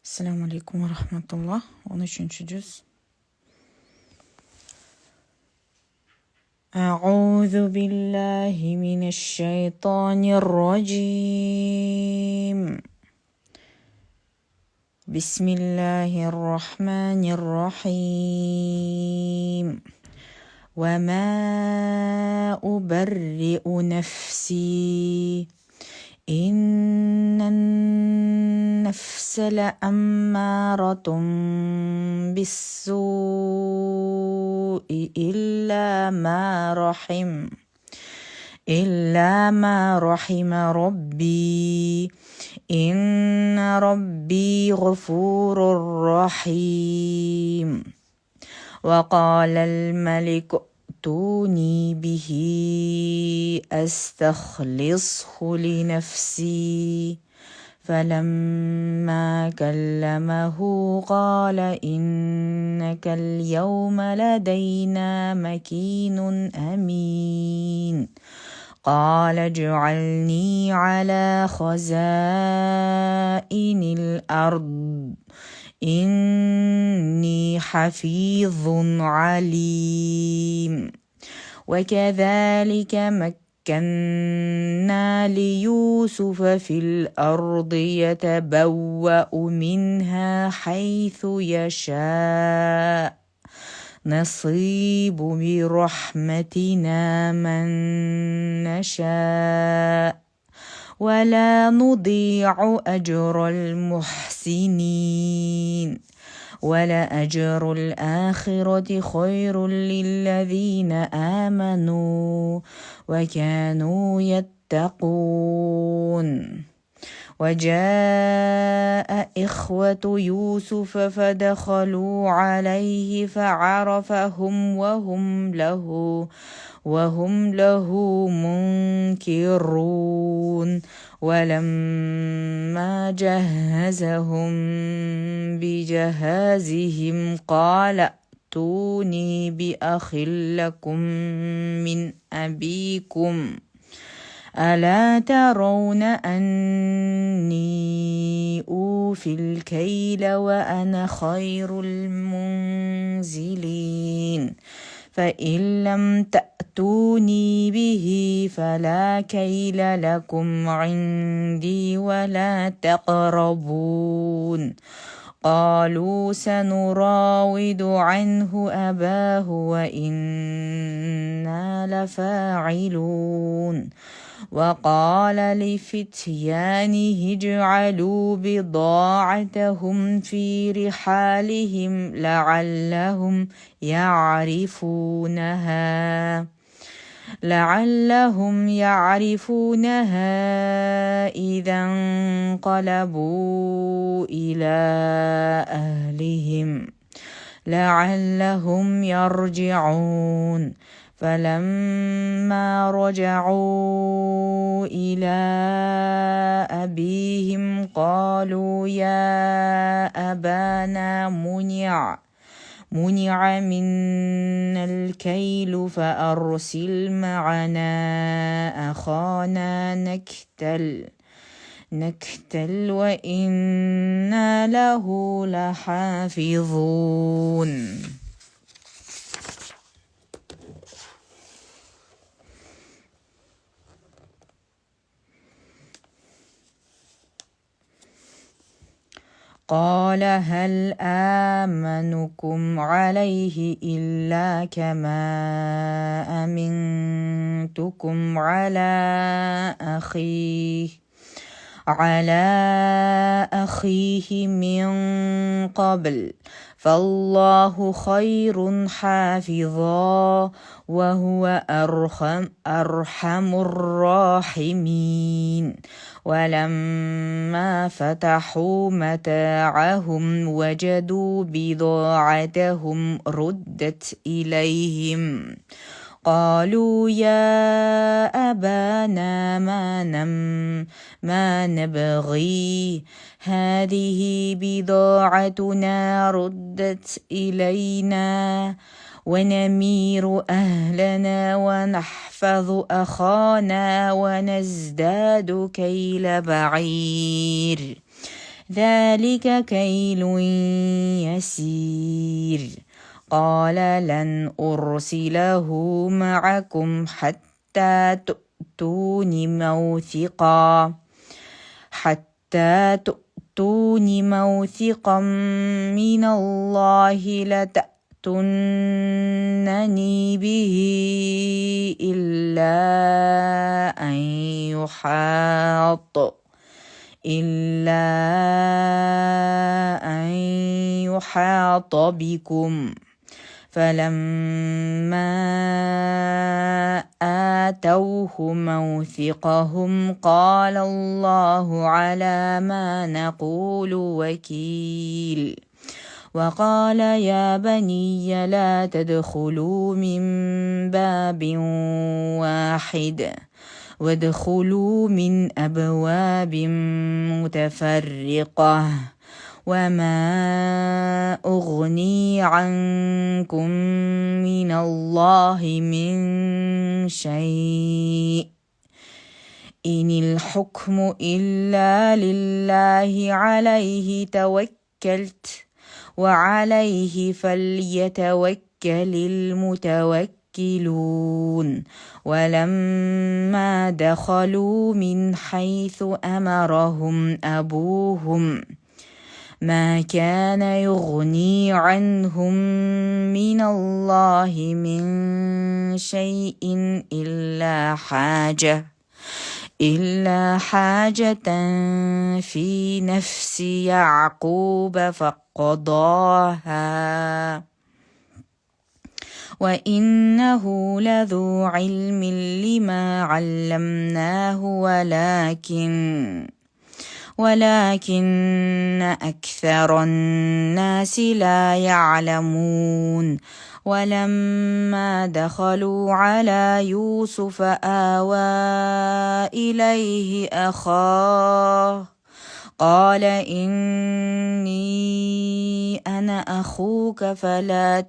Assalamu alaikum wa rahmatullah. 13. cüz. أعوذ بالله من الشيطان الرجيم. بسم الله الرحمن الرحيم. وما أبرئ نفسي إن النفس لأمارة بالسوء إلا ما رحم ربي إن ربي غفور رحيم. وقال الملك ائتوني به أستخلصه لنفسي فلما كلمه قال إنك اليوم لدينا مكين أمين. قال اجعلني على خزائن الأرض إني حفيظ عليم. وكذلك مكنا ليوسف في الأرض يتبوأ منها حيث يشاء نصيب برحمتنا من نشاء ولا نضيع أجر المحسنين. ولأجر الآخرة خير للذين آمنوا وكانوا يتقون. وجاء إخوة يوسف فدخلوا عليه فعرفهم وهم له منكرون. ولما جهزهم بجهازهم قال ائتوني بأخ لكم من أبيكم ألا ترون أني أوفي الكيل وأنا خير المنزلين. فإن لم تأتوني به فلا كيل لكم عندي ولا تقربون. قالوا سنراود عنه أباه وإنا لفاعلون. وقال لفتيانه اجعلوا بضاعتهم في رحالهم لعلهم يعرفونها إذا انقلبوا إلى أهلهم لعلهم يرجعون. فلما رجعوا إلى أبيهم قالوا يا أبانا منع منا الكيل فأرسل معنا أخانا نكتل وإنا له لحافظون. قال هل آمنكم عليه إلا كما أمنتكم على أخيه من قبل فالله خير حافظا وهو أرحم الراحمين. ولما فتحوا متاعهم وجدوا بضاعتهم ردت إليهم قالوا يا أبانا ما نبغي هذه بضاعتنا ردت إلينا ونمير أهلنا ونحفظ أخانا ونزداد كيل بعير ذلك كيل يسير قال لن أرسله معكم حتى تؤتوني موثقا من الله لتأتونني به إلا أن يحاط بكم فلما آتوه موثقهم قال الله على ما نقول وكيل وقال يا بني لا تدخلوا من باب واحد وادخلوا من أبواب متفرقة وما أغني عنكم من الله من شيء إن الحكم إلا لله عليه توكلت وعليه فليتوكل المتوكلون ولما دخلوا من حيث أمرهم أبوهم ما كان يغني عنهم من الله من شيء إلا حاجة في نفس يعقوب فقضاها وإنه لذو علم لما علمناه ولكن أكثر الناس لا يعلمون ولما دخلوا على يوسف آوى إليه أخاه قال إني أنا أخوك فلا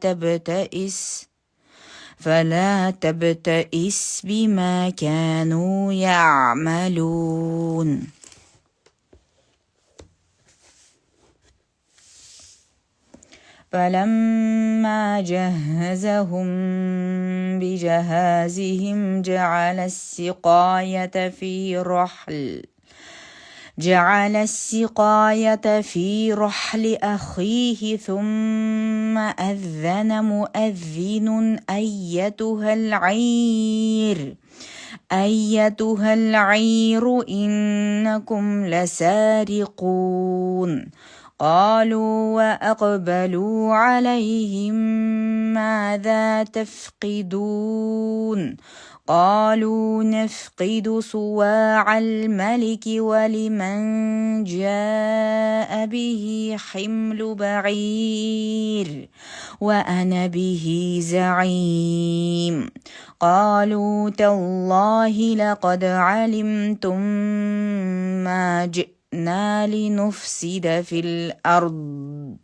تبتئس بما كانوا يعملون فلما جهزهم بجهازهم جعل السقاية في رحل أخيه ثم أذن مؤذن أيتها العير إنكم لسارقون قالوا وأقبلوا عليهم ماذا تفقدون قالوا نفقد صواع الملك ولمن جاء به حمل بعير وأنا به زعيم قالوا تالله لقد علمتم ما جئنا لنفسد في الأرض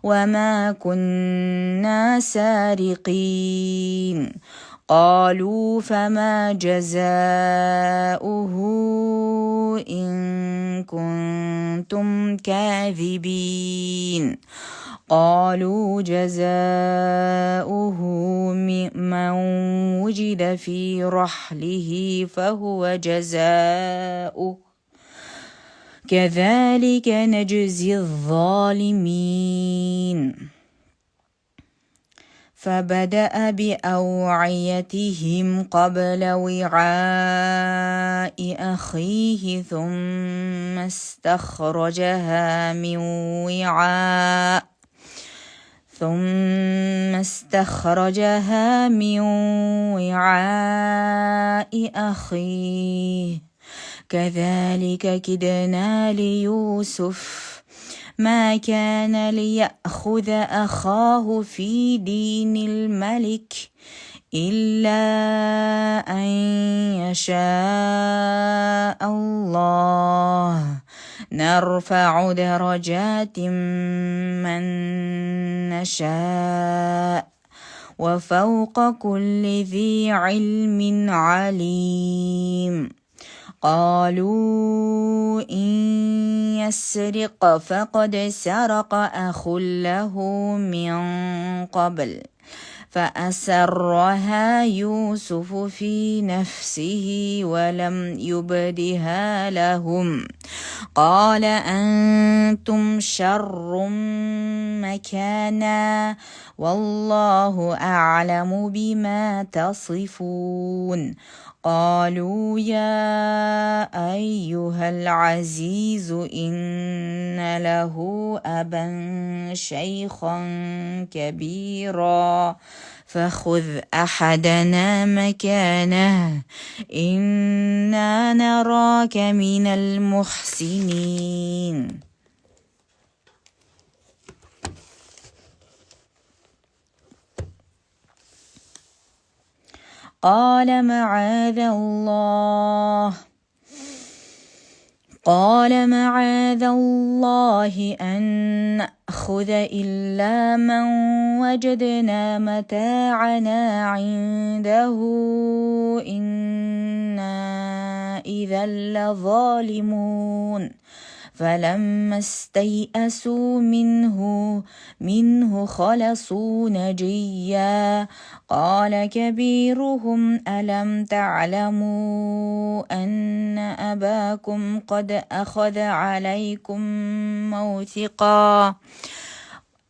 وما كنا سارقين قالوا فما جزاؤه إن كنتم كاذبين قالوا جزاؤه من وجد في رحله فهو جزاؤه كذلك نجزي الظالمين فبدأ بأوعيتهم قبل وعاء أخيه ثم استخرجها من وعاء أخيه كذلك كدنا ليوسف ما كان ليأخذ أخاه في دين الملك إلا أن يشاء الله نرفع درجات من نشاء وفوق كل ذي علم عليم قالوا إن يسرق فقد سرق أخ له من قبل فأسرها يوسف في نفسه ولم يبدها لهم قال أنتم شر مكانا والله أعلم بما تصفون قالوا يا أيها العزيز إن له أبا شيخا كبيرا فخذ أحدنا مكانه إنا نراك من المحسنين قال معاذ الله أن نأخذ إلا من وجدنا متاعنا عنده إنا إذا لظالمون فلما استيئسوا منه خلصوا نجيا قال كبيرهم ألم تعلموا أن أباكم قد أخذ عليكم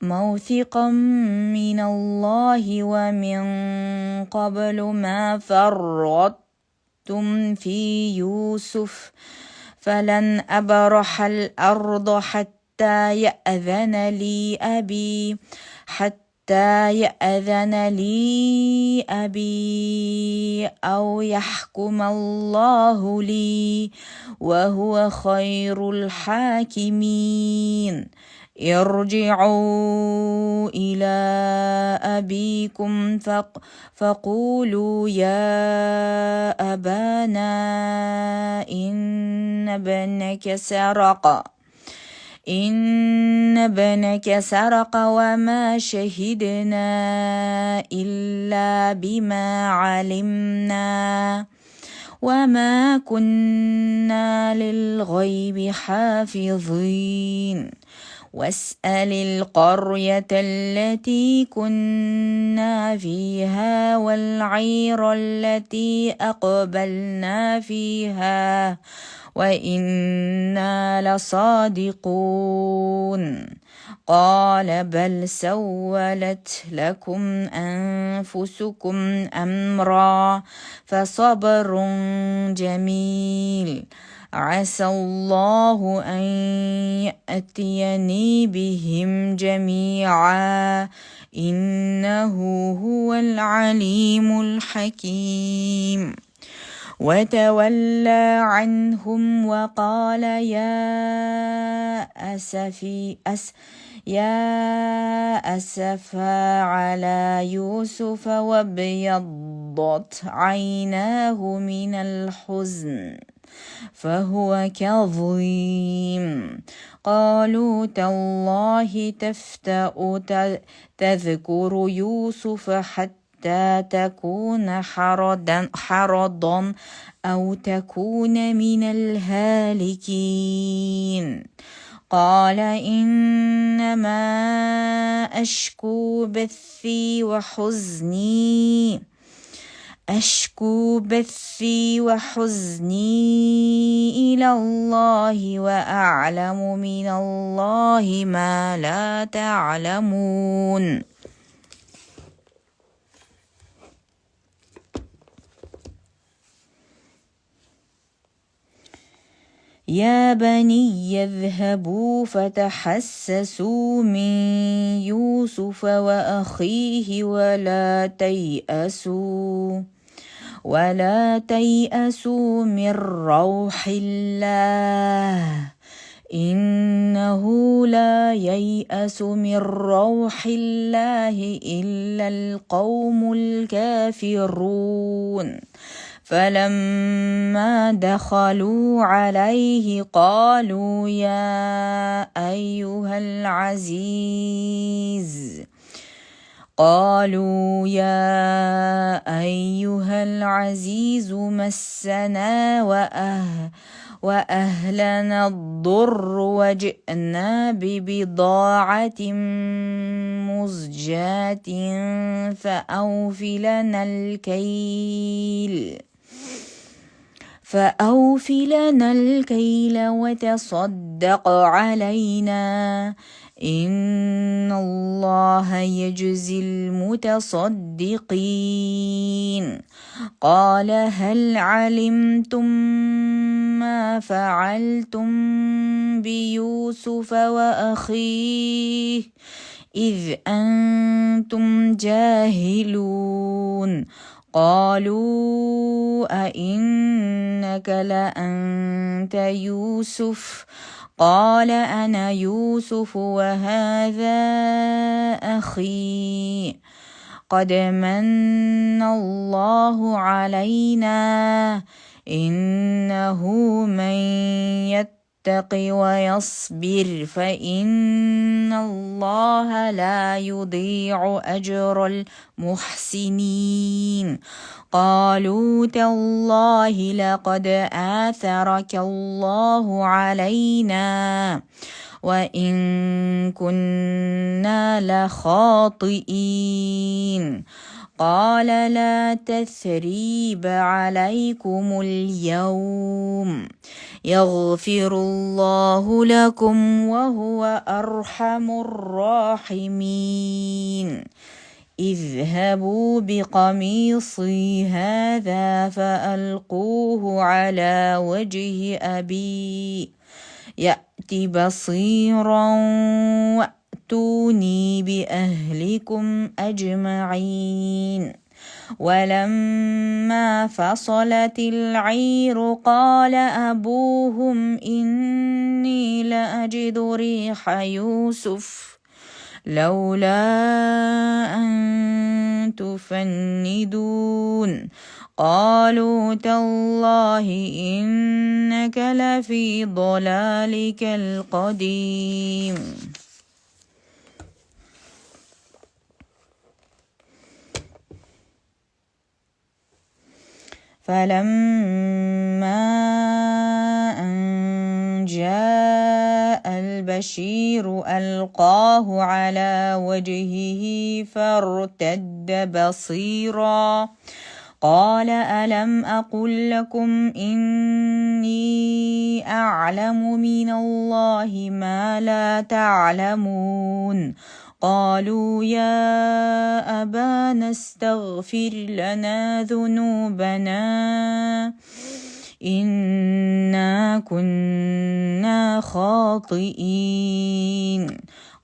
موثقا من الله ومن قبل ما فرطتم في يوسف فلن أبرح الأرض حتى يأذن لي أبي أو يحكم الله لي وهو خير الحاكمين ارجعوا إلى أبيكم فقولوا يا أبانا إن ابنك سرق وما شهدنا إلا بما علمنا وما كنا للغيب حافظين واسأل القرية التي كنا فيها والعير التي أقبلنا فيها وإنا لصادقون قال بل سولت لكم أنفسكم أمرا فصبر جميل عسى الله أن يأتيني بهم جميعا إنه هو العليم الحكيم وتولى عنهم وقال يا أسفا على يوسف وابيضت عيناه من الحزن فهو كظيم قالوا تالله تفتأ تذكر يوسف حتى تكون حرضا أو تكون من الهالكين قال إنما أشكو بثي وحزني إلى الله وأعلم من الله ما لا تعلمون يا بني يذهبوا فتحسسوا من يوسف وأخيه ولا تيأسوا من روح الله إنه لا ييأس من روح الله إلا القوم الكافرون فلما دخلوا عليه قالوا يا أيها العزيز قالوا يا أيها العزيز مسنا وأهلنا الضر وجئنا ببضاعة مزجاة فأوف لنا الكيل وتصدق علينا إن الله يجزي المتصدقين قال هل علمتم ما فعلتم بيوسف وأخيه إذ أنتم جاهلون قالوا أئنك لأنت يوسف قال أنا يوسف وهذا أخي قد من الله علينا إنه من يتق ويصبر فإن الله لا يضيع أجر المحسنين قالوا تالله لقد آثرك الله علينا وإن كنا لخاطئين قال لا تثريب عليكم اليوم يغفر الله لكم وهو أرحم الراحمين اذهبوا بقميصي هذا فألقوه على وجه أبي يأت بصيرا وأتوني بأهلكم أجمعين ولما فصلت العير قال أبوهم إني لأجد ريح يوسف لولا أن تفندون قالوا تالله إنك لفي ضلالك القديم فلما أن جاء البشير ألقاه على وجهه فارتد بصيرا قال ألم أقل لكم إني أعلم من الله ما لا تعلمون قالوا يا أبانا استغفر لنا ذنوبنا إنا كنا خاطئين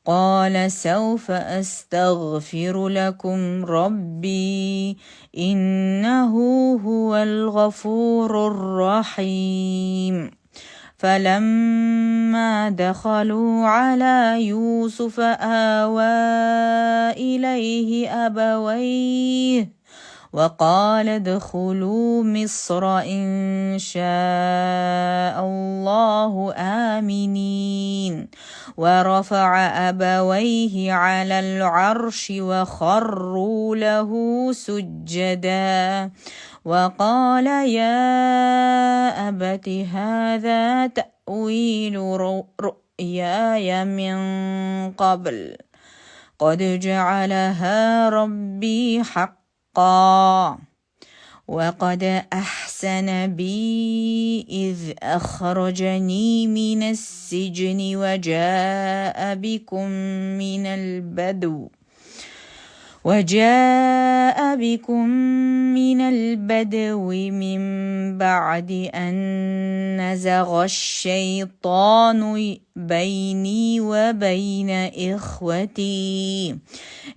قال سوف أستغفر لكم ربي إنه هو الغفور الرحيم فلما دخلوا على يوسف آوى إليه أبويه وقال ادخلوا مصر إن شاء الله آمنين ورفع أبويه على العرش وخروا له سجدا وقال يا أبت هذا تأويل رؤياي من قبل قد جعلها ربي حقا وقد أحسن بي إذ أخرجني من السجن وجاء بكم من البدو من بعد أن نزغ الشيطان بيني وبين إخوتي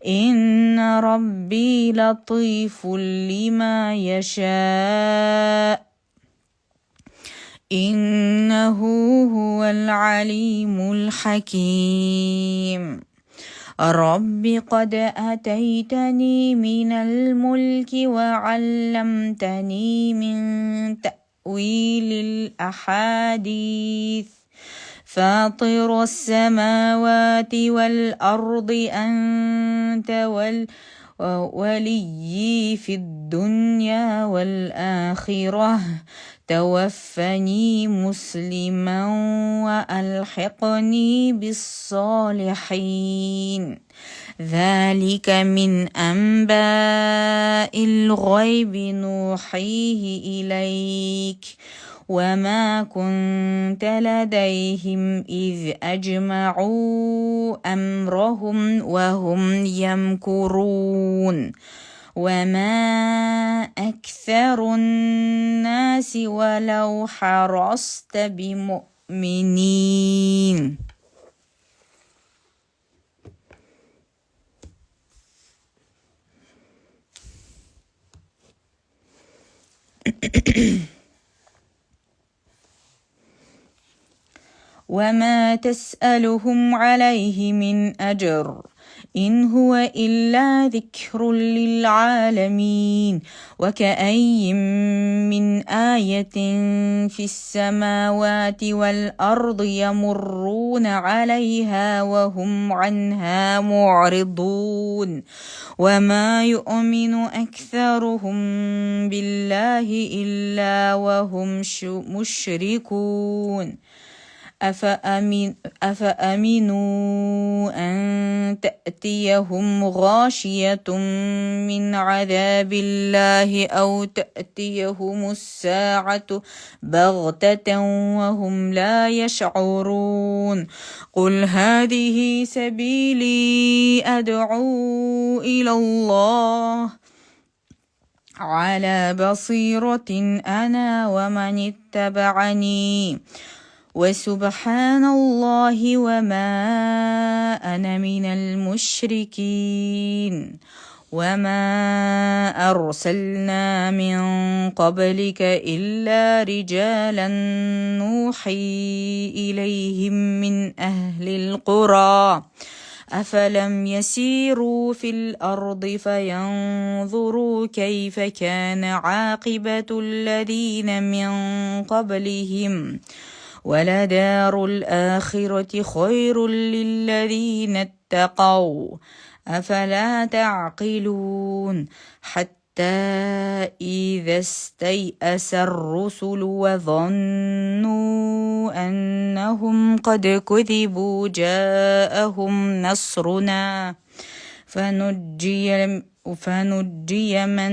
إن ربي لطيف لما يشاء إنه هو العليم الحكيم رب قد آتيتني من الملك وعلمتني من تأويل الأحاديث فاطر السماوات والأرض أنت ولي في الدنيا والآخرة توفني مسلما وألحقني بالصالحين ذلك من أنباء الغيب نوحيه إليك وما كنت لديهم إذ أجمعوا أمرهم وهم يمكرون وما أكثر الناس ولو حرصت بمؤمنين. وما تسألهم عليه من أجر إن هو إلا ذكر للعالمين وكأي من آية في السماوات والأرض يمرون عليها وهم عنها معرضون وما يؤمن أكثرهم بالله إلا وهم مشركون أفأمنوا أن تأتيهم غاشية من عذاب الله أو تأتيهم الساعة بغتة وهم لا يشعرون قل هذه سبيلي أدعو إلى الله على بصيرة أنا ومن اتبعني وسبحان الله وما أنا من المشركين وما أرسلنا من قبلك إلا رجالا نوحي إليهم من أهل القرى أفلم يسيروا في الأرض فينظروا كيف كان عاقبة الذين من قبلهم ولدار الآخرة خير للذين اتقوا أفلا تعقلون حتى إذا استيأس الرسل وظنوا أنهم قد كذبوا جاءهم نصرنا فنجي من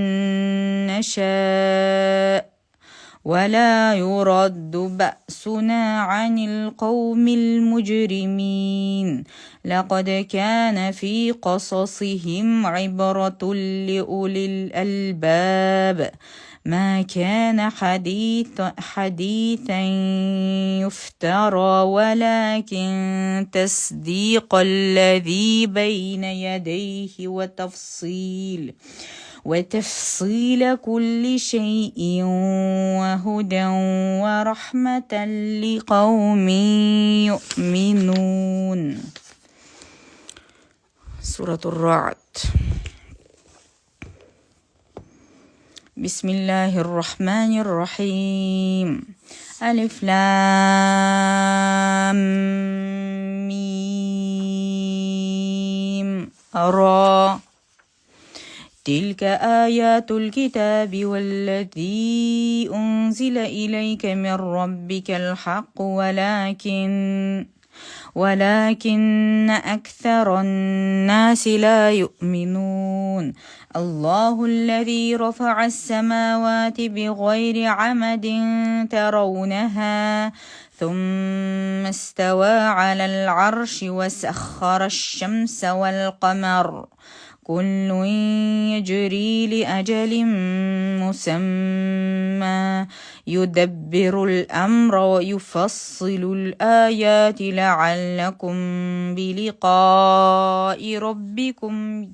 نشاء ولا يرد بأسنا عن القوم المجرمين لقد كان في قصصهم عبرة لأولي الألباب ما كان حديثا يفترى ولكن تصديق الذي بين يديه وتفصيل كل شيء وهدى ورحمة لقوم يؤمنون. سورة الرعد. بسم الله الرحمن الرحيم ألف لام ميم را تلك آيات الكتاب والذي أنزل إليك من ربك الحق ولكن أكثر الناس لا يؤمنون الله الذي رفع السماوات بغير عمد ترونها ثم استوى على العرش وسخر الشمس والقمر كل يجري لأجل مسمى يدبر الأمر ويفصل الآيات لعلكم بلقاء ربكم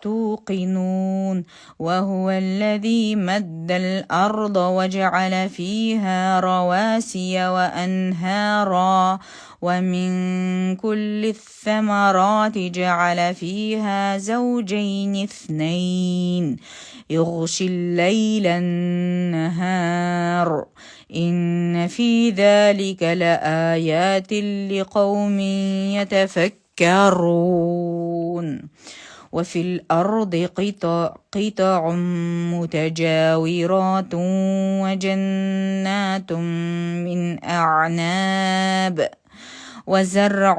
توقنون وهو الذي مد الأرض وجعل فيها رواسي وأنهارا ومن كل الثمرات جعل فيها زوجين اثنين يغشي الليل النهار إن إن في ذلك لآيات لقوم يتفكرون وفي الأرض قطع متجاورات وجنات من أعناب وزرع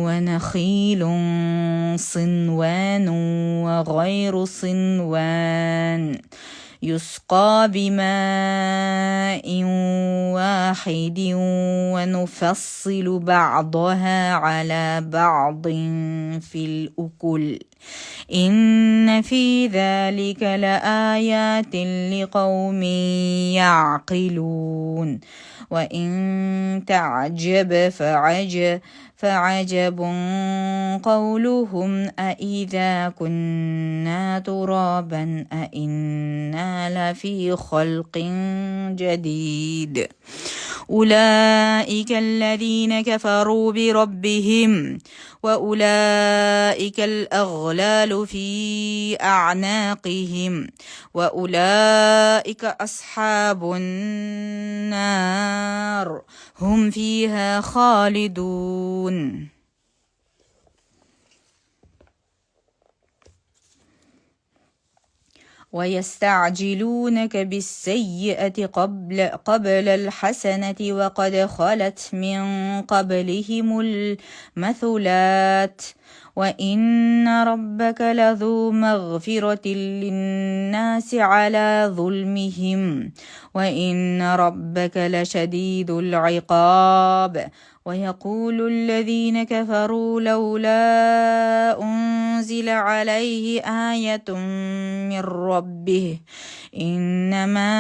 ونخيل صنوان وغير صنوان يسقى بماء واحد ونفصل بعضها على بعض في الأكل إن في ذلك لآيات لقوم يعقلون وإن تعجب فعجب قولهم أإذا كنا ترابا أإنا لفي خلق جديد أولئك الذين كفروا بربهم وأولئك الأغلال في أعناقهم وأولئك أصحاب النار هم فيها خالدون ويستعجلونك بالسيئة قبل الحسنة وقد خلت من قبلهم المثلات وإن ربك لذو مغفرة للناس على ظلمهم وإن ربك لشديد العقاب ويقول الذين كفروا لولا أنزل عليه آية من ربه إنما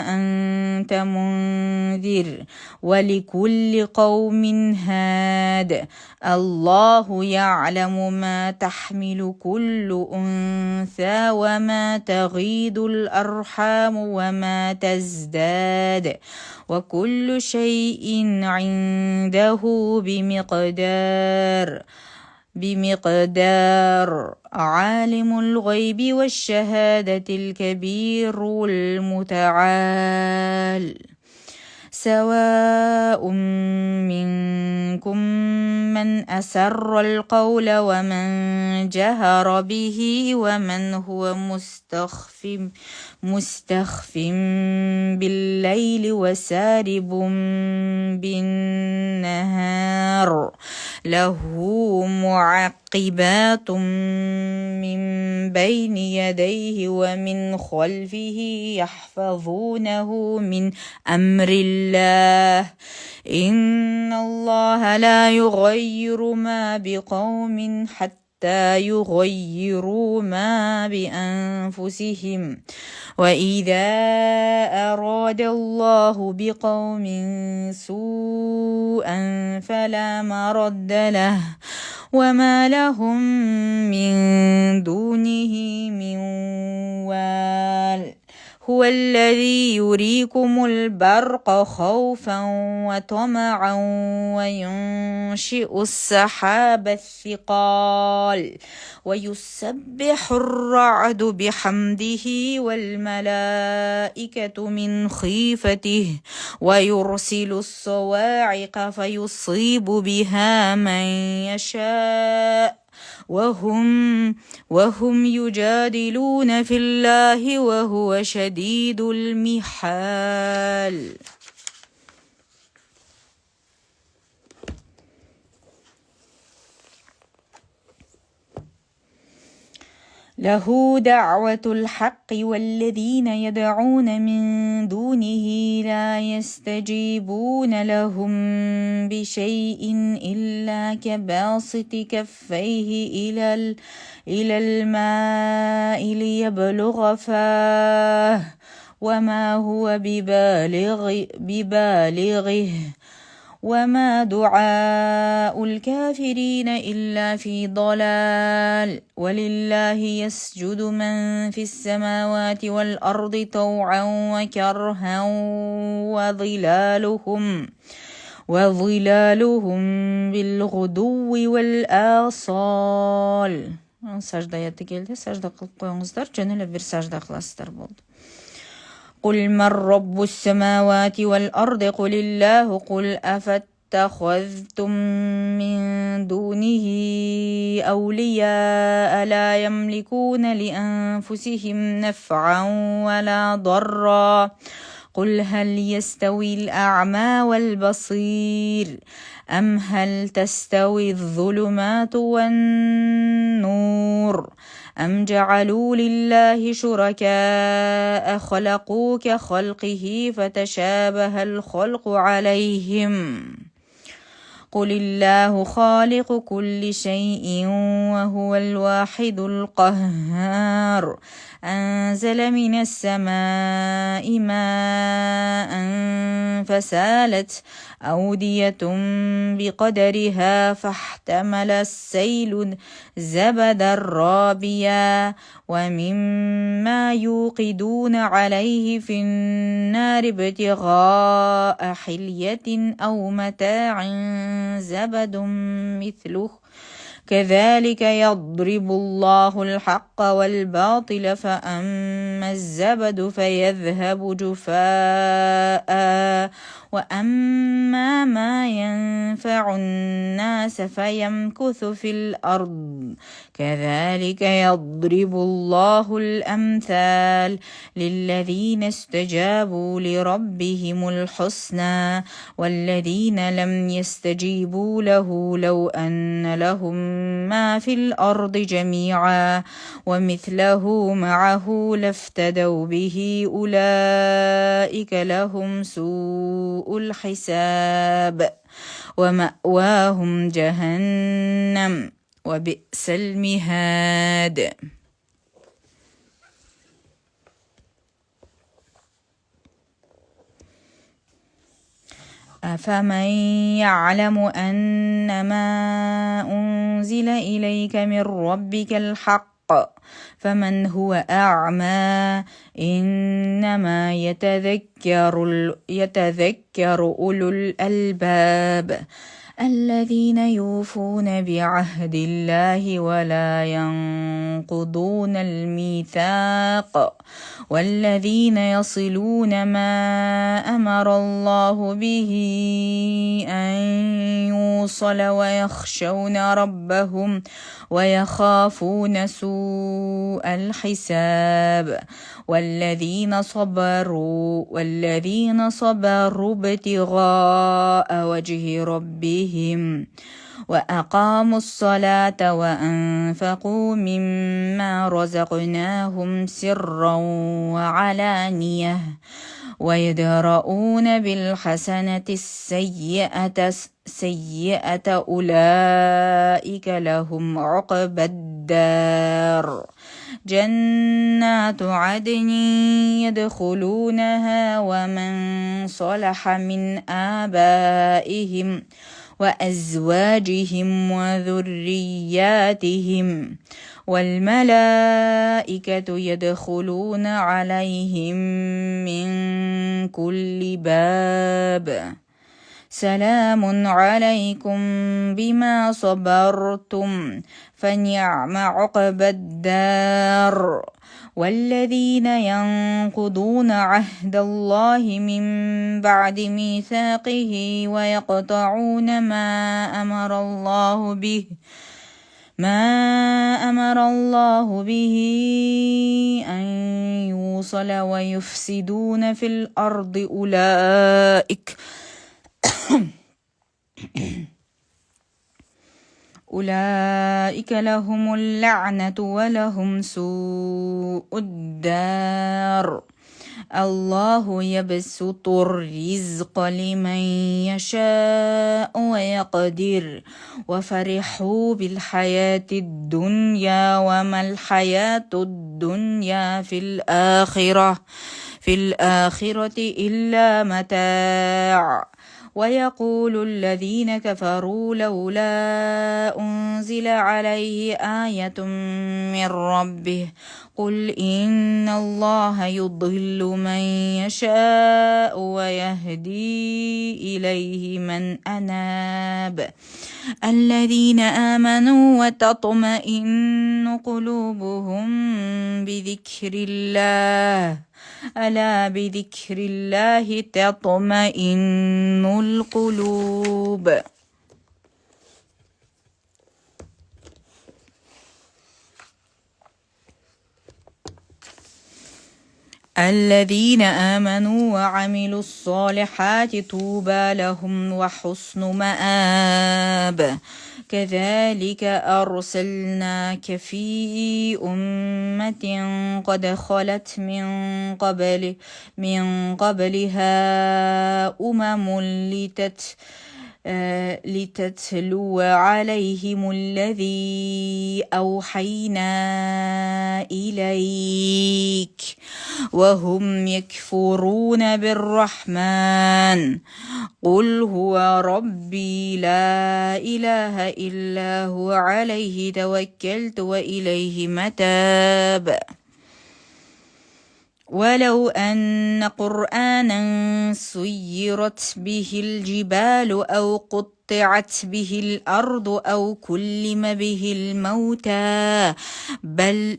أنت منذر ولكل قوم هاد الله يعلم ما تحمل كل أنثى وما تغيض الأرحام وما تزداد وكل شيء عنده بمقدار عالم الغيب والشهادة الكبير المتعال سواء منكم من أسر القول ومن جهر به ومن هو مستخف بالليل وسارب بالنهار له معقبات من بين يديه ومن خلفه يحفظونه من أمر الله إن الله لا يغير ما بقوم حتى يغيروا ما بأنفسهم وإذا أراد الله بقوم سوءا فلا مرد له وما لهم من دونه من وال هو الذي يريكم البرق خوفا وطمعا وينشئ السحاب الثقال ويسبح الرعد بحمده والملائكة من خيفته ويرسل الصواعق فيصيب بها من يشاء وهم يجادلون في الله وهو شديد المحال له دعوة الحق والذين يدعون من دونه لا يستجيبون لهم بشيء إلا كباسط كفيه إلى الماء ليبلغ فاه وما هو ببالغه وما دعاء الكافرين إلا في ضلال ولله يسجد من في السماوات والأرض طوعا وكرها وظلالهم بالغدو والآصال Sajda ayeti geldi. Sajda kılıp koyuңuzдар. Жөнеле bir sajda кыласыздар болды. قل من رب السماوات والأرض قل الله قل أفاتخذتم من دونه أولياء لا يملكون لأنفسهم نفعا ولا ضرا قل هل يستوي الأعمى والبصير أم هل تستوي الظلمات والنور أم جعلوا لله شركاء خلقوا كخلقه فتشابه الخلق عليهم قل الله خالق كل شيء وهو الواحد القهار أنزل من السماء ماء فسالت أودية بقدرها فاحتمل السيل زبدا رابيا ومما يوقدون عليه في النار ابتغاء حلية أو متاع زبد مثله كذلك يضرب الله الحق والباطل فأما الزبد فيذهب جفاء وأما ما ينفع الناس فيمكث في الأرض كذلك يضرب الله الأمثال للذين استجابوا لربهم الحسنى والذين لم يستجيبوا له لو أن لهم ما في الأرض جميعا ومثله معه لافتدوا به أولئك لهم سوء الحساب ومأواهم جهنم وبئس المهاد أفمن يعلم أنما أنزل إليك من ربك الحق فمن هو أعمى إنما يتذكر أولو الألباب الذين يوفون بعهد الله ولا ينقضون الميثاق والذين يصلون ما أمر الله به أن يوصل ويخشون ربهم ويخافون سوء الحساب والذين صبروا ابتغاء وجه ربهم وأقاموا الصلاة وأنفقوا مما رزقناهم سرا وعلانية ويدرؤون بالحسنة السيئة أولئك لهم عقبى الدار جنات عدن يدخلونها ومن صلح من آبائهم وأزواجهم وذرياتهم والملائكة يدخلون عليهم من كل باب سلام عليكم بما صبرتم فنعم عقبى الدار والذين ينقضون عهد الله من بعد ميثاقه ويقطعون ما أمر الله به أن يوصل ويفسدون في الأرض أولئك لهم اللعنة ولهم سوء الدار الله يبسط الرزق لمن يشاء ويقدر وفرحوا بالحياة الدنيا وما الحياة الدنيا في الآخرة إلا متاع ويقول الذين كفروا لولا أنزل عليه آية من ربه قل إن الله يضل من يشاء ويهدي إليه من أناب الذين آمنوا وتطمئن قلوبهم بذكر الله ألا بذكر الله تطمئن القلوب. الذين آمنوا وعملوا الصالحات طوبى لهم وحسن مآب. كذلك أرسلناك في أمة قد خلت من قبلها أمم لتتلو عليهم الذي أوحينا إليك وهم يكفرون بالرحمن قل هو ربي لا إله إلا هو عليه توكلت وإليه متاب. ولو أن قرآنا سيرت به الجبال أو قطعت به الأرض أو كلم به الموتى بل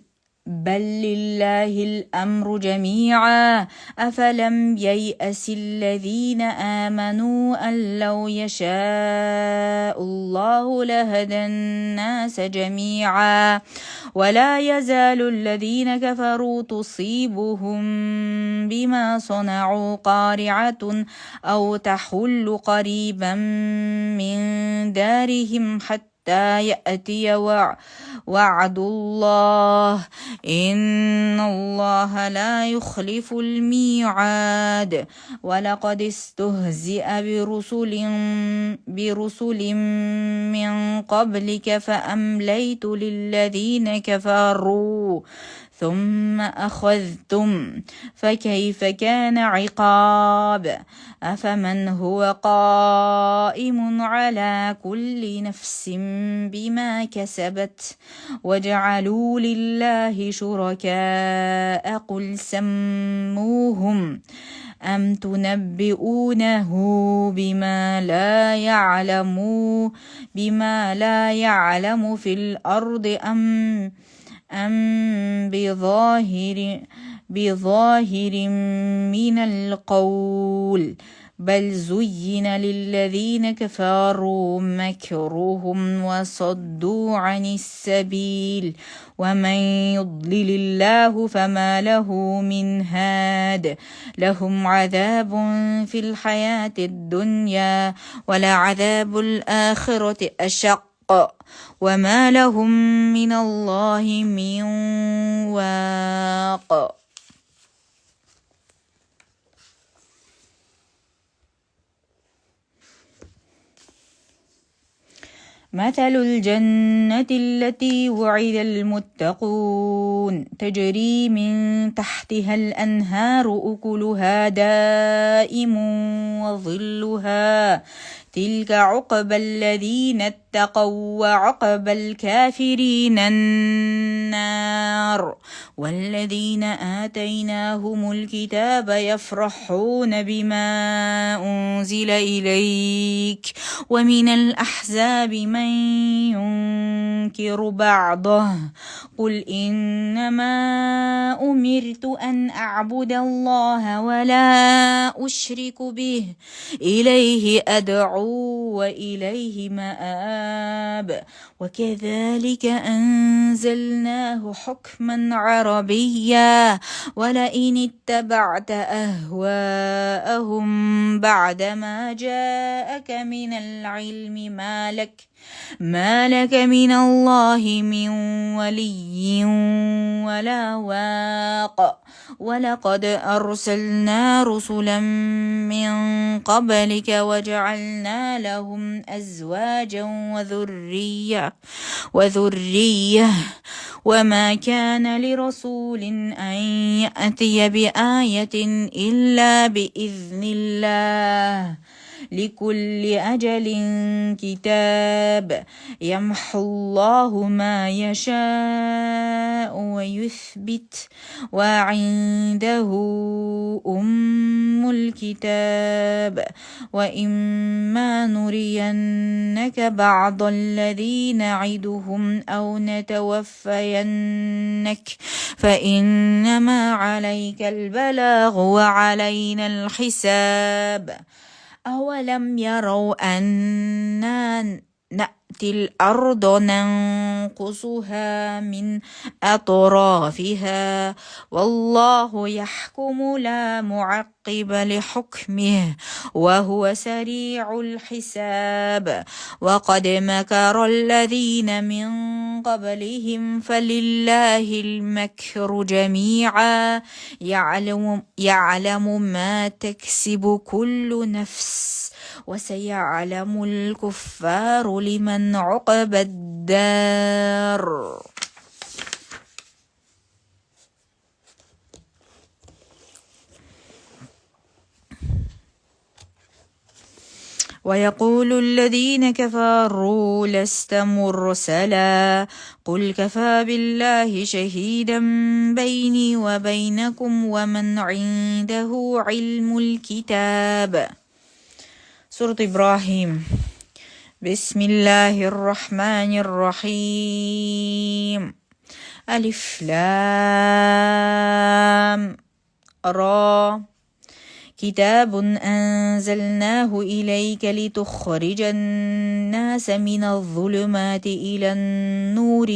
لله الأمر جميعا أفلم ييأس الذين آمنوا أن لو يشاء الله لهدى الناس جميعا ولا يزال الذين كفروا تصيبهم بما صنعوا قارعة أو تحل قريبا من دارهم حتى يأتي وعد الله إن الله لا يخلف الميعاد. ولقد استهزئ برسل من قبلك فأمليت للذين كفروا ثم أخذتم فكيف كان عقاب. أفمن هو قائم على كل نفس بما كسبت وجعلوا لله شركاء قل سموهم أم تنبئونه بما لا يعلم في الأرض أم بظاهر من القول بل زين للذين كفروا مكرهم وصدوا عن السبيل ومن يضلل الله فما له من هاد. لهم عذاب في الحياة الدنيا ولعذاب الآخرة أشق وما لهم من الله من واق. مثل الجنة التي وعد المتقون تجري من تحتها الأنهار أكلها دائم وظلها تلك عقبى الذين اتقوا وعقبى الكافرين النار. والذين آتيناهم الكتاب يفرحون بما أنزل إليك ومن الأحزاب من ينكر بعضه قل إنما أمرت أن أعبد الله ولا أشرك به إليه أدعو وإليه مآب. وكذلك أنزلناه حكما عربيا ولئن اتبعت أهواءهم بعدما جاءك من العلم ما لك من الله من ولي ولا واق. ولقد أرسلنا رسلا من قبلك وجعلنا لهم أزواجا وذرية وما كان لرسول أن يأتي بآية إلا بإذن الله لكل أجل كتاب يمحو الله ما يشاء ويثبت وعنده أم الكتاب وإما نرينك بعض الذي نعدهم أو نتوفينك فإنما عليك البلاغ وعلينا الحساب أولم يروا أنا نأتي الأرض ننقصها من أطرافها والله يحكم لا معقب لحكمه وهو سريع الحساب وقد مكر الذين من قبلهم فلله المكر جميعا يعلم ما تكسب كل نفس وسيعلم الكفار لمن عقب الدار ويقول الذين كفروا لست مرسلا قل كفى بالله شهيدا بيني وبينكم ومن عنده علم الكتاب سورة إبراهيم بسم الله الرحمن الرحيم ألف لام را كتاب أنزلناه إليك لتخرج الناس من الظلمات إلى النور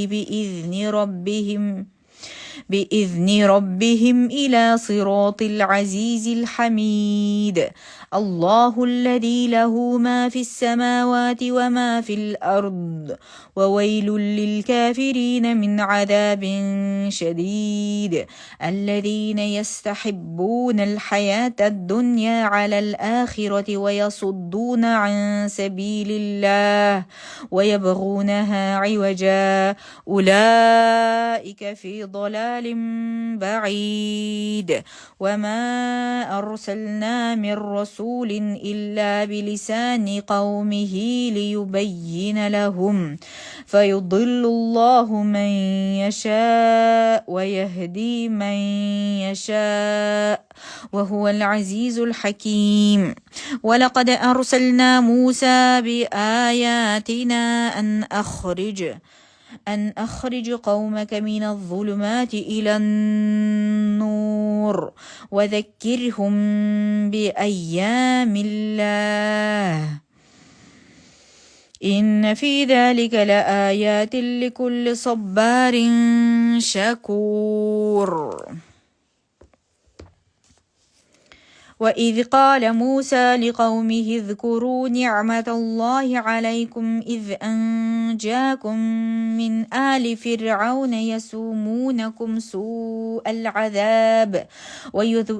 بإذن ربهم إلى صراط العزيز الحميد الله الذي له ما في السماوات وما في الأرض وويل للكافرين من عذاب شديد الذين يستحبون الحياة الدنيا على الآخرة ويصدون عن سبيل الله ويبغونها عوجا أولئك في ضلال بعيد وما أرسلنا من رسول إلا بلسان قومه ليبين لهم فيضل الله من يشاء ويهدي من يشاء وهو العزيز الحكيم ولقد أرسلنا موسى بآياتنا أن أخرج قومك من الظلمات إلى النور وذكرهم بأيام الله إن في ذلك لآيات لكل صبار شكور وإذ قال موسى لقومه اذكروا نعمة الله عليكم إذ أنجاكم من آل فرعون يسومونكم سوء العذاب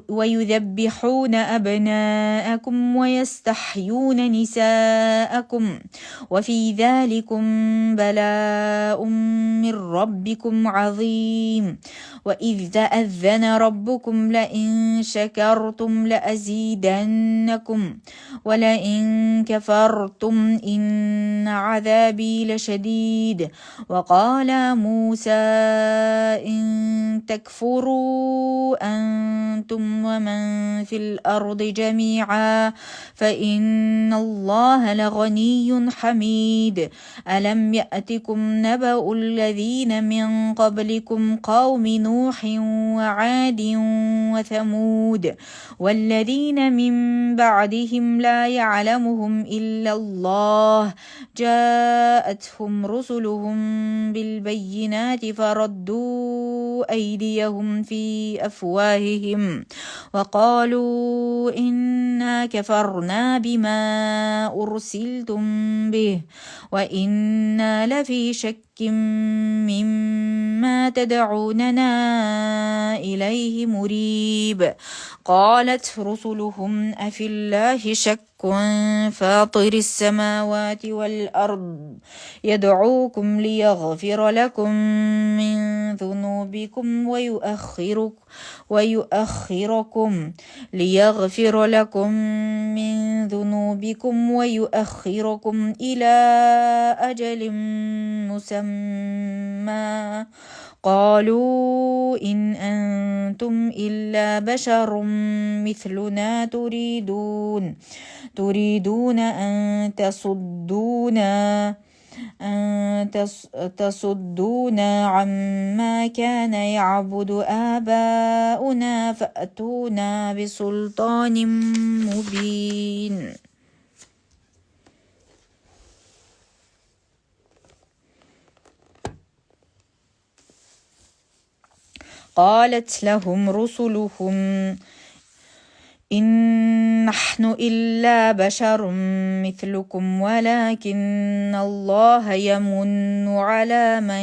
ويذبحون أبناءكم ويستحيون نساءكم وفي ذلكم بلاء من ربكم عظيم وإذ تأذن ربكم لئن شكرتم لأزيدنكم ولئن كفرتم إن عذابي لشديد وقال موسى إن تكفروا أنتم ومن في الأرض جميعا فإن الله لغني حميد ألم يأتكم نبأ الذين من قبلكم قوم نوح وعاد وثمود والذين من بعدهم لا يعلمهم إلا الله جاءتهم رسلهم بالبينات فردوا أيديهم في أفواههم وقالوا إنا كفرنا بما أرسلتم به وإنا لفي شك مما تدعوننا إليه مريب قالت رسلهم أفي الله شك فاطر السماوات والأرض يدعوكم ليغفر لكم من ذنوبكم بذنوبكم ويؤخركم إلى أجل مسمى قالوا إن أنتم إلا بشر مثلنا تريدون أن تصدونا عما كان يعبد آباؤنا فأتونا بسلطان مبين. قالت لهم رسلهم إن نحن إلا بشر مثلكم ولكن الله يمن على من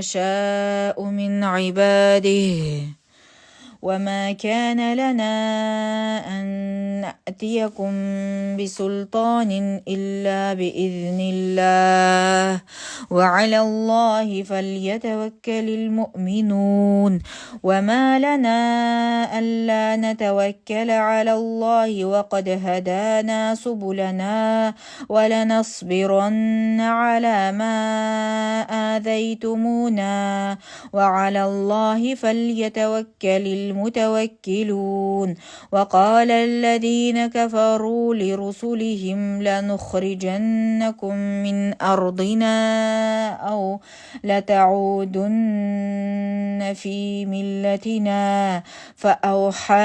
يشاء من عباده وما كان لنا أن نأتيكم بسلطان إلا بإذن الله وعلى الله فليتوكل المؤمنون وما لنا ألا نتوكل على الله وقد هدانا سبلنا ولنصبرن على ما آذيتمونا وعلى الله فليتوكل المتوكلون. وقال الذين كفروا لرسلهم لنخرجنكم من أرضنا أو لتعودن في ملتنا فأوحى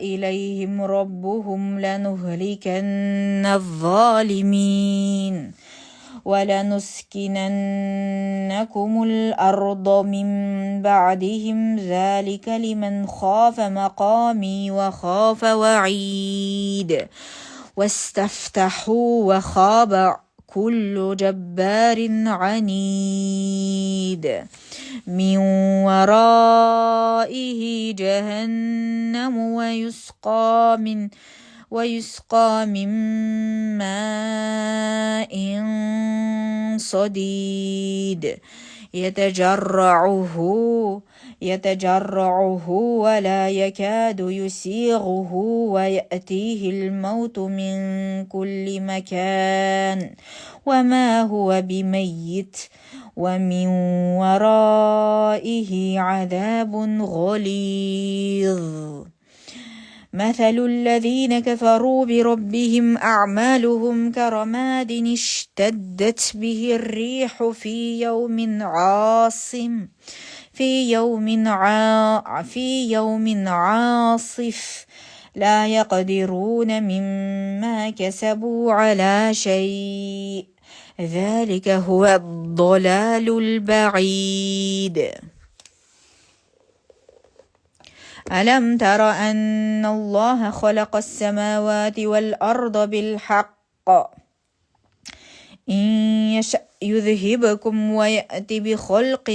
إليهم ربهم لنهلكن الظالمين ولنسكننكم الأرض من بعدهم ذلك لمن خاف مقامي وخاف وعيد واستفتحوا وخاب كل جبار عنيد من ورائه جهنم ويسقى من ماء صديد يتجرعه ولا يكاد يسيغه ويأتيه الموت من كل مكان وما هو بميت ومن ورائه عذاب غليظ. مثل الذين كفروا بربهم أعمالهم كرماد اشتدت به الريح في يوم عاصف لا يقدرون مما كسبوا على شيء ذلك هو الضلال البعيد. ألم تر أن الله خلق السماوات والأرض بالحق إن يشأ يذهبكم ويأتي بخلق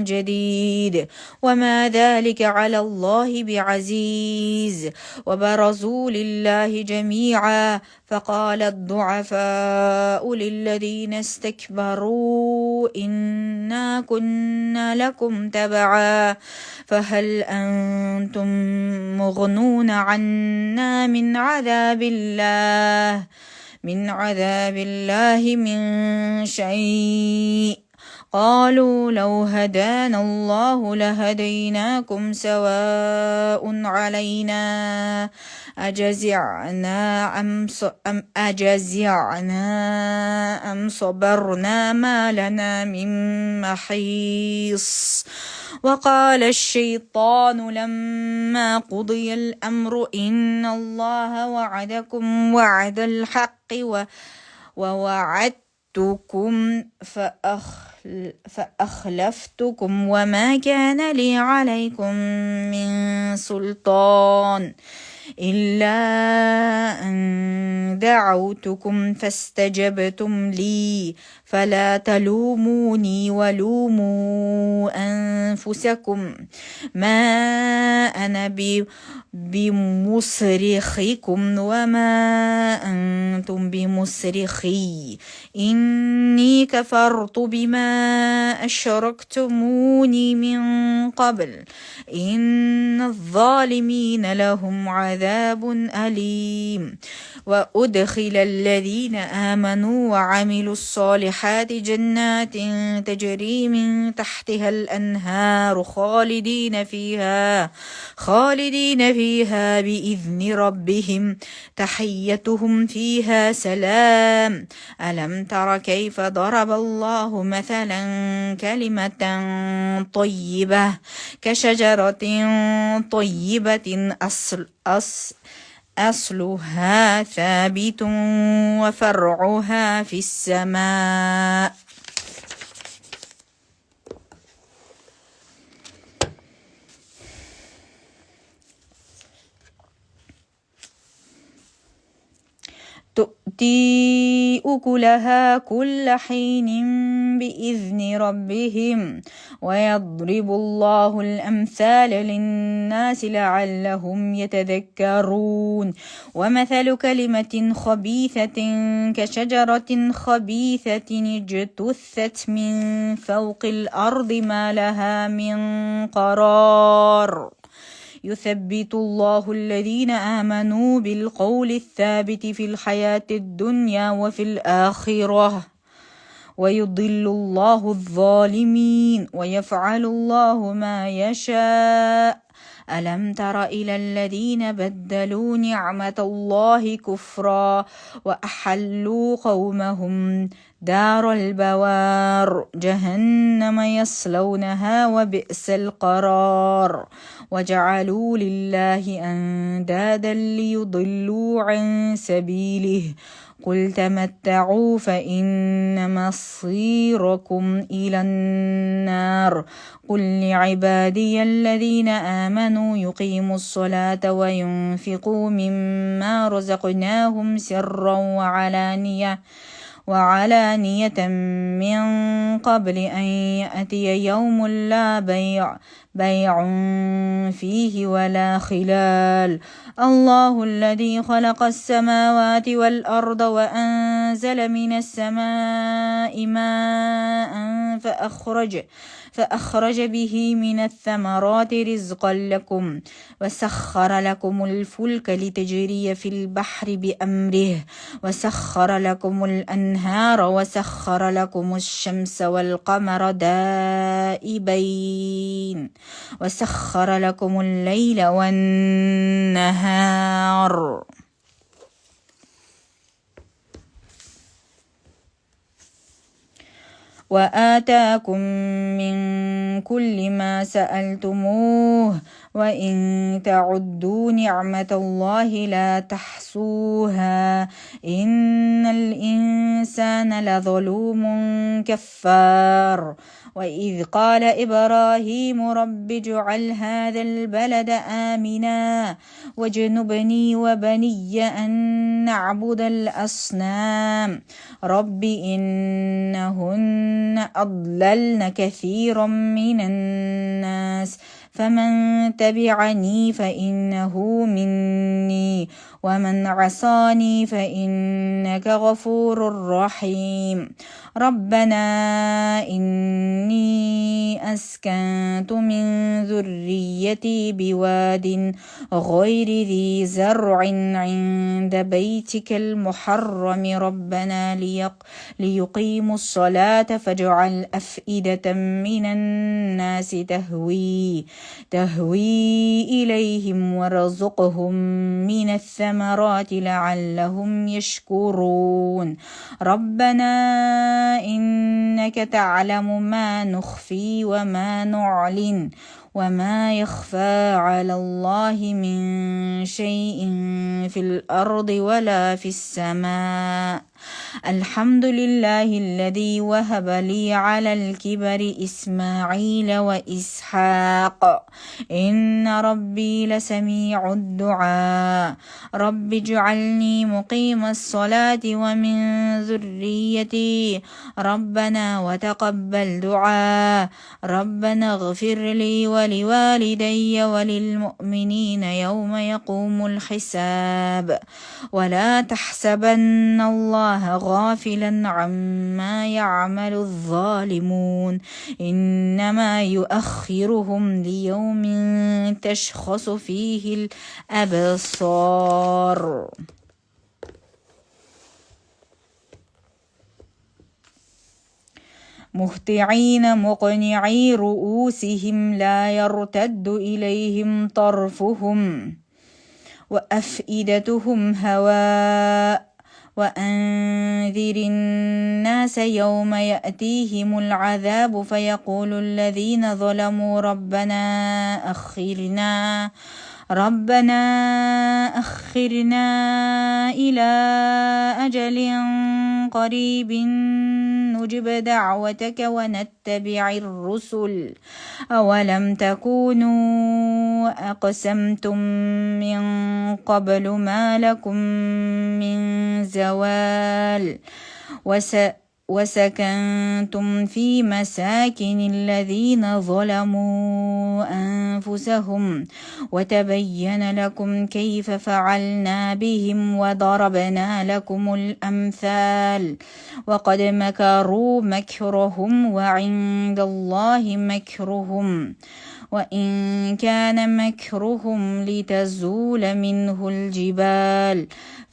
جديد وما ذلك على الله بعزيز. وبرزوا لله جميعا فقال الضعفاء للذين استكبروا إنا كنا لكم تبعا فهل أنتم مغنون عنا من عذاب الله من شيء قالوا لو هدانا الله لهديناكم سواء علينا أجزعنا أم صبرنا ما لنا من محيص. وقال الشيطان لما قضي الأمر إن الله وعدكم وعد الحق ووعدتكم فأخلفتكم وما كان لي عليكم من سلطان إلا أن دعوتكم فاستجبتم لي فلا تلوموني ولوموا أنفسكم ما أنا بمصرخكم وما أنتم بمصرخي إني كفرت بما أشركتموني من قبل إن الظالمين لهم عذاب أليم. وأدخل الذين آمنوا وعملوا الصالحات جنات تجري من تحتها الأنهار خالدين فيها بإذن ربهم تحيتهم فيها سلام. ألم تر كيف ضرب الله مثلا كلمة طيبة كشجرة طيبة أصلها ثابت وفرعها في السماء. تؤتي أكلها كل حين بإذن ربهم ويضرب الله الأمثال للناس لعلهم يتذكرون. ومثل كلمة خبيثة كشجرة خبيثة اجتثت من فوق الأرض ما لها من قرار. يثبت الله الذين آمنوا بالقول الثابت في الحياة الدنيا وفي الآخرة ويضل الله الظالمين ويفعل الله ما يشاء. ألم تر إلى الذين بدلوا نعمة الله كفرا وأحلوا قومهم دار البوار جهنم يصلونها وبئس القرار. وجعلوا لله أندادا ليضلوا عن سبيله قل تمتعوا فإن مصيركم إلى النار. قل لعبادي الذين آمنوا يقيموا الصلاة وينفقوا مما رزقناهم سرا وعلانية من قبل أن يأتي يوم لا بيع فيه ولا خلال. الله الذي خلق السماوات والأرض وأنزل من السماء ماء فأخرج به من الثمرات رزقا لكم وسخر لكم الفلك لتجري في البحر بأمره وسخر لكم الأنهار وسخر لكم الشمس والقمر دائبين وسخر لكم الليل والنهار وآتاكم من كل ما سألتموه وإن تعدوا نعمة الله لا تحصوها إن الإنسان لظلوم كفار. وإذ قال إبراهيم رب اجعل هذا البلد آمنا واجنبني وبني أن نعبد الأصنام رب إنهن أضللن كثيرا من الناس فمن تبعني فإنه مني ومن عصاني فإنك غفور رحيم. ربنا إني أسكنت من ذريتي بواد غير ذي زرع عند بيتك المحرم ربنا ليقيموا الصلاة فاجعل أفئدة من الناس تهوي إليهم وارزقهم من الثمرات لعلهم يشكرون. ربنا إنك تعلم ما نخفي وما نعلن وما يخفى على الله من شيء في الأرض ولا في السماء. الحمد لله الذي وهب لي على الكبر إسماعيل وإسحاق إن ربي لسميع الدعاء. رب اجعلني مقيم الصلاة ومن ذريتي ربنا وتقبل دعاء. ربنا اغفر لي ولوالدي وللمؤمنين يوم يقوم الحساب. ولا تحسبن الله غافلا عما يعمل الظالمون إنما يؤخرهم ليوم تشخص فيه الأبصار. مهطعين مقنعي رؤوسهم لا يرتد إليهم طرفهم وأفئدتهم هواء وأنذر الناس يوم يأتيهم العذاب فيقول الذين ظلموا ربنا أخرنا إلى أجل قريب نجب دعوتك ونتبع الرسل أولم تكونوا أقسمتم من قبل ما لكم من زوال وسكنتم في مساكن الذين ظلموا أنفسهم وتبين لكم كيف فعلنا بهم وضربنا لكم الأمثال وقد مكروا مكرهم وعند الله مكرهم وإن كان مكرهم لتزول منه الجبال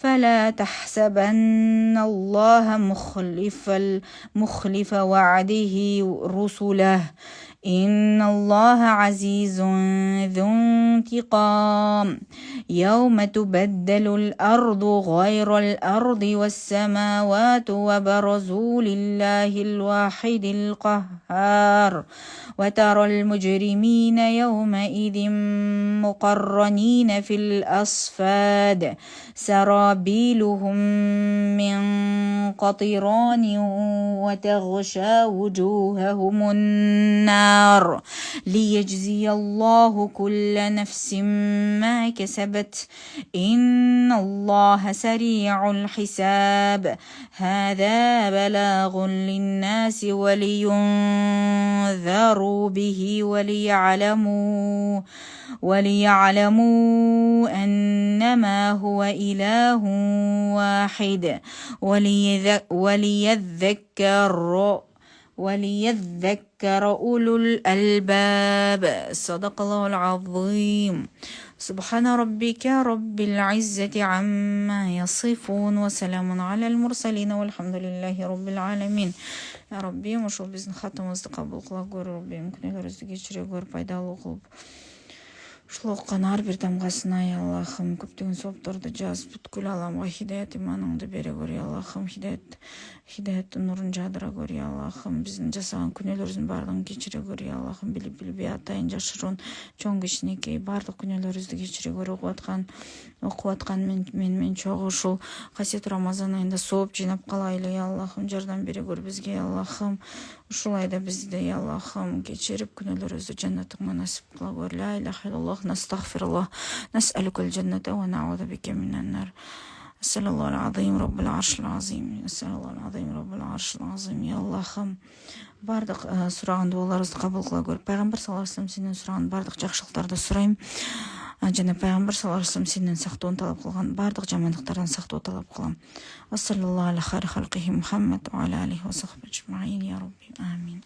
فلا تحسبن الله مخلف وعده رسله إن الله عزيز ذو انتقام يوم تبدل الأرض غير الأرض والسماوات وبرزوا لله الواحد القهار وترى المجرمين يومئذ مقرنين في الأصفاد سرابيلهم من قطران وتغشى وجوههم النار ليجزي الله كل نفس ما كسبت إن الله سريع الحساب هذا بلاغ للناس ولينذروا به وليعلموا أنما هو إله واحد وليذكر أولو الألباب صدق الله العظيم سبحان ربك رب العزة عما يصفون وسلام على المرسلين والحمد لله رب العالمين يا ربي مشو بزن ختم استقبل قلق ربي ممكن رزقي شريغور пайдалуу кылып ушул оккан ар бир тамгасына ай Аллахым көптөгөн соопторду жазып бүткүл аламга хидаят иманыңды бере көр ай Аллахым хидаяттын нурун жадыра көр ай Аллахым биздин жасаган күнөөлөрүбүздүн баардыгын кечире көр ай Аллахым билип билбей атайын жашыруун чоң кичинекей баардык күнөөлөрүбүздү кечире көр окуп аткан мен чогуу ушул касиет Рамазан айында сооп жыйнап калайлы ай Аллахым жардам бере көр бизге ай Аллахым ушул айда бизди ай Аллахым кечирип күнөөлөрүбүздү жаннатыңа насип кыла көр ла илаха иллаллах настагфируллах нас'алукал жанната ва наъуду бика минан нар ассалаллаху алазим роббул аршил азим ассалаллаху алазим роббул аршил азим ай Аллахым баардык сураган дуаларыбызды кабыл кыла көр пайгамбар саллаллаху алейхи вассалам сенден сураган баардык жакшылыктарды сурайм жана пайгамбар саллаллаху алейхи вассалам сенден сактоон талап кылган баардык жамандыктардан сактоо талап кылам ассалаллаху аля хайри халкихи Мухаммад ва аля алихи ва сахбихи аджмаин я рабби амин